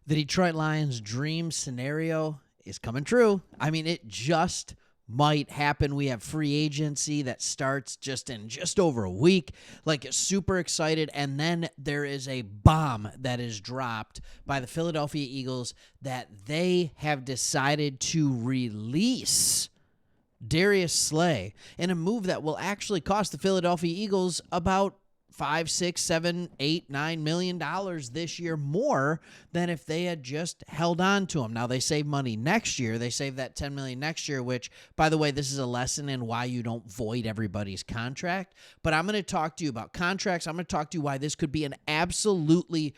The Detroit Lions' dream scenario is coming true. I mean, it just might happen. We have free agency that starts in just over a week. Like, super excited. And then there is a bomb that is dropped by the Philadelphia Eagles that they have decided to release Darius Slay in a move that will actually cost the Philadelphia Eagles about $5, $6, $7, $8, $9 million this year more than if they had just held on to him. Now, they save money next year. They save that $10 million next year, which, by the way, this is a lesson in why you don't void everybody's contract. But I'm going to talk to you about contracts. I'm going to talk to you why this could be an absolutely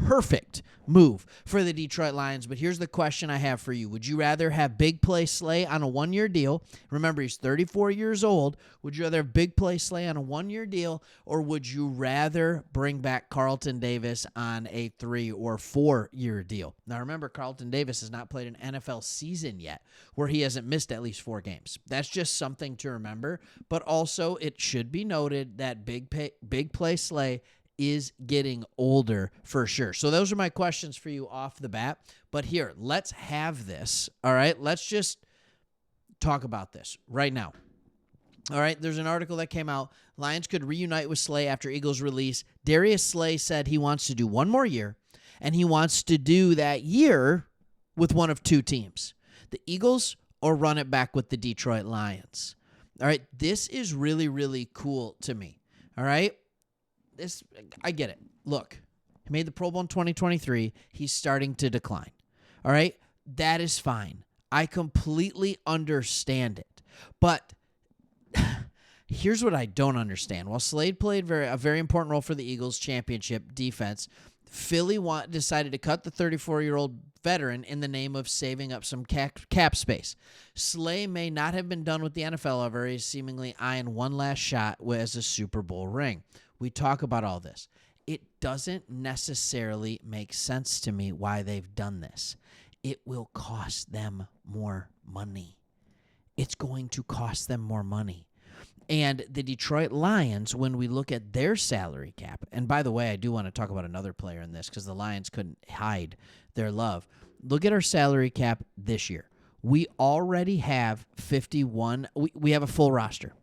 perfect move for the Detroit Lions. But here's the question I have for you. Would you rather have Big Play Slay on a one-year deal? Remember, he's 34 years old. Would you rather have Big Play Slay on a one-year deal, or would you rather bring back Carlton Davis on a 3 or 4 year deal? Now, remember, Carlton Davis has not played an NFL season yet where he hasn't missed at least 4 games. That's just something to remember. But also, it should be noted that Big Play Slay is getting older for sure. So those are my questions for you off the bat. But here, let's have this. All right, let's just talk about this right now. All right, there's an article that came out. Lions could reunite with Slay after Eagles release. Darius Slay said he wants to do one more year, and he wants to do that year with one of 2 teams, the Eagles or run it back with the Detroit Lions. All right, this is really, really cool to me. All right. I get it. Look, he made the Pro Bowl in 2023. He's starting to decline. All right? That is fine. I completely understand it. But here's what I don't understand. While Slade played a very important role for the Eagles' championship defense, Philly decided to cut the 34-year-old veteran in the name of saving up some cap space. Slay may not have been done with the NFL ever. He's seemingly eyeing one last shot as a Super Bowl ring. We talk about all this. It doesn't necessarily make sense to me why they've done this. It will cost them more money. It's going to cost them more money. And the Detroit Lions, when we look at their salary cap, and by the way, I do want to talk about another player in this because the Lions couldn't hide their love. Look at our salary cap this year. We already have 51. We have a full roster.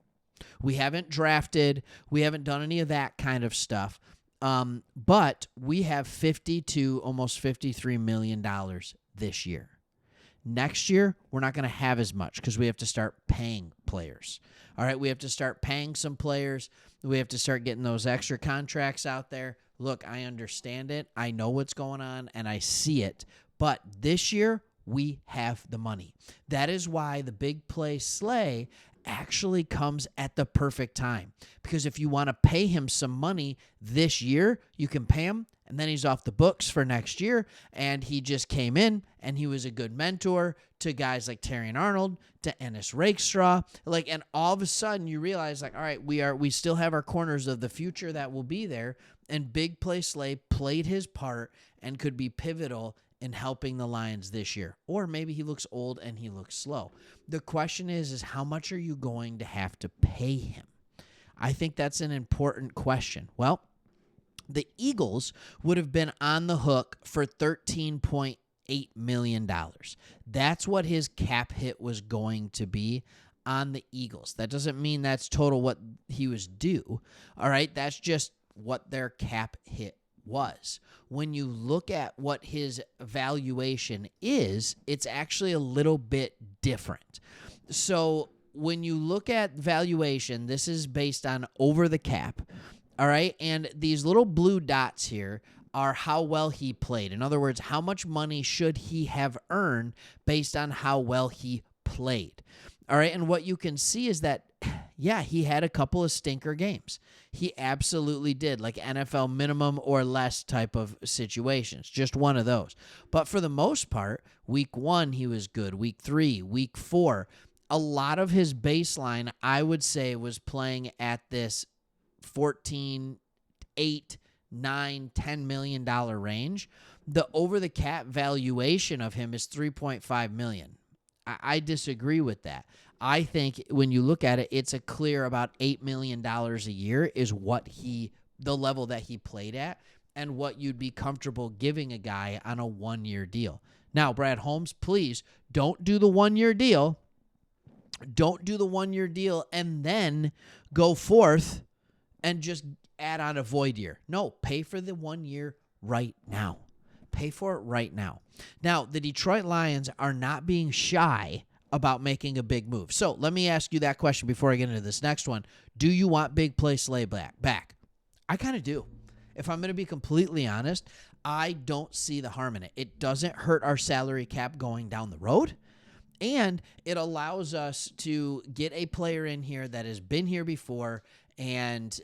We haven't drafted. We haven't done any of that kind of stuff. But we have $52, almost $53 million this year. Next year, we're not going to have as much because we have to start paying players. All right, we have to start paying some players. We have to start getting those extra contracts out there. Look, I understand it. I know what's going on, and I see it. But this year, we have the money. That is why the Big Play Slay actually comes at the perfect time. Because if you want to pay him some money this year, you can pay him, and then he's off the books for next year. And he just came in, and he was a good mentor to guys like Terrion Arnold, to Ennis Rakestraw. And all of a sudden you realize, all right, we still have our corners of the future that will be there. And Big Play Slay played his part and could be pivotal in helping the Lions this year. Or maybe he looks old and he looks slow. The question is how much are you going to have to pay him? I think that's an important question. Well, the Eagles would have been on the hook for $13.8 million. That's what his cap hit was going to be on the Eagles. That doesn't mean that's total what he was due. All right, that's just what their cap hit was. When you look at what his valuation is, it's actually a little bit different. So when you look at valuation, this is based on over the cap. All right. And these little blue dots here are how well he played. In other words, how much money should he have earned based on how well he played. All right. And what you can see is that, yeah, he had a couple of stinker games. He absolutely did, like NFL minimum or less type of situations, just one of those. But for the most part, week 1, he was good. Week 3, week 4, a lot of his baseline, I would say, was playing at this 14, 8, 9, $10 million range. The over the cap valuation of him is $3.5 million. I disagree with that. I think when you look at it, it's a clear about $8 million a year is what the level that he played at. and what you'd be comfortable giving a guy on a 1-year deal. Now, Brad Holmes, please don't do the 1-year deal. Don't do the 1-year deal and then go forth and just add on a void year. No, pay for the 1 year right now. Pay for it right now. Now, the Detroit Lions are not being shy about making a big move. So let me ask you that question before I get into this next one. Do you want big play Slay back? I kind of do. If I'm going to be completely honest, I don't see the harm in it. It doesn't hurt our salary cap going down the road. And it allows us to get a player in here that has been here before. And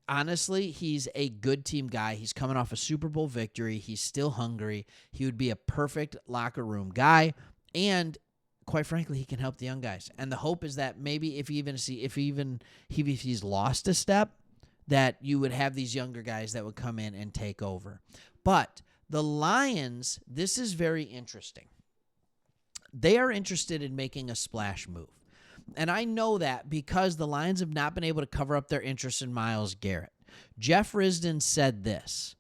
honestly, he's a good team guy. He's coming off a Super Bowl victory. He's still hungry. He would be a perfect locker room guy. And quite frankly, he can help the young guys. And the hope is that maybe if he's lost a step, that you would have these younger guys that would come in and take over. But the Lions, this is very interesting. They are interested in making a splash move. And I know that because the Lions have not been able to cover up their interest in Myles Garrett. Jeff Risdon said this.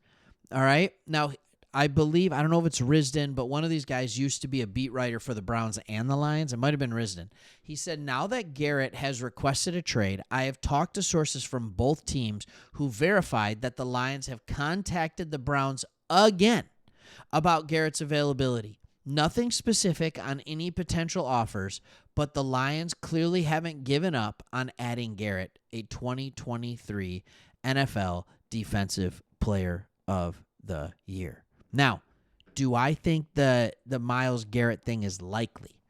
All right. Now, I don't know if it's Risdon, but one of these guys used to be a beat writer for the Browns and the Lions. It might have been Risdon. He said, now that Garrett has requested a trade, I have talked to sources from both teams who verified that the Lions have contacted the Browns again about Garrett's availability. Nothing specific on any potential offers, but the Lions clearly haven't given up on adding Garrett, a 2023 NFL Defensive Player of the Year. Now, do I think the Myles Garrett thing is likely?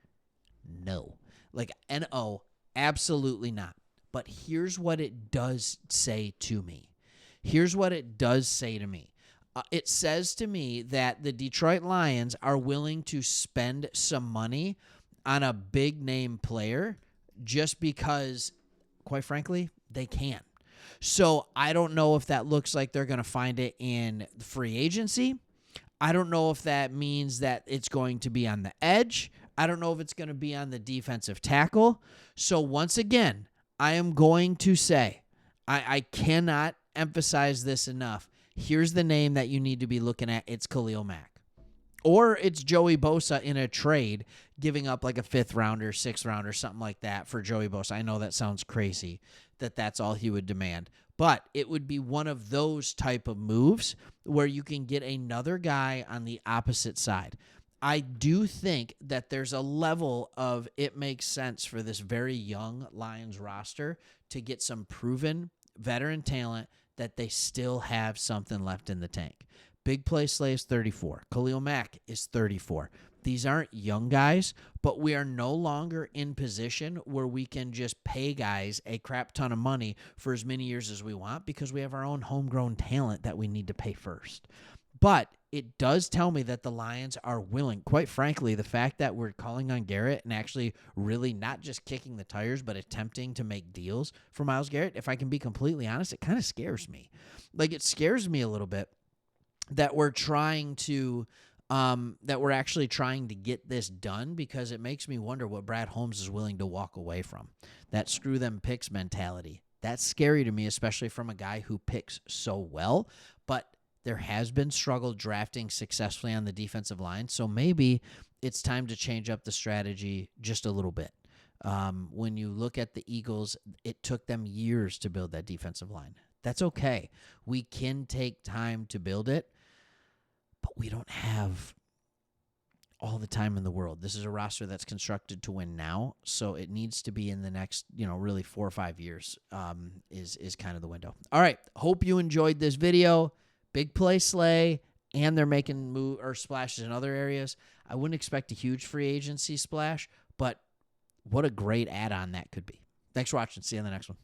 No. No, absolutely not. But here's what it does say to me. It says to me that the Detroit Lions are willing to spend some money on a big-name player just because, quite frankly, they can. So I don't know if that looks like they're going to find it in free agency. I don't know if that means that it's going to be on the edge. I don't know if it's going to be on the defensive tackle. So once again, I am going to say, I cannot emphasize this enough. Here's the name that you need to be looking at. It's Khalil Mack. Or it's Joey Bosa in a trade, giving up like a 5th rounder, 6th rounder, something like that for Joey Bosa. I know that sounds crazy that that's all he would demand. But it would be one of those type of moves where you can get another guy on the opposite side. I do think that there's a level of it makes sense for this very young Lions roster to get some proven veteran talent that they still have something left in the tank. Big Play Slay is 34. Khalil Mack is 34. These aren't young guys, but we are no longer in position where we can just pay guys a crap ton of money for as many years as we want because we have our own homegrown talent that we need to pay first. But it does tell me that the Lions are willing. Quite frankly, the fact that we're calling on Garrett and actually really not just kicking the tires, but attempting to make deals for Myles Garrett, if I can be completely honest, it kind of scares me. It scares me a little bit that we're actually trying to get this done because it makes me wonder what Brad Holmes is willing to walk away from. That screw them picks mentality. That's scary to me, especially from a guy who picks so well, but there has been struggle drafting successfully on the defensive line, so maybe it's time to change up the strategy just a little bit. When you look at the Eagles, it took them years to build that defensive line. That's okay. We can take time to build it, but we don't have all the time in the world. This is a roster that's constructed to win now, so it needs to be in the next, really 4 or 5 years is kind of the window. All right, hope you enjoyed this video. Big Play Slay, and they're making splashes in other areas. I wouldn't expect a huge free agency splash, but what a great add-on that could be. Thanks for watching. See you on the next one.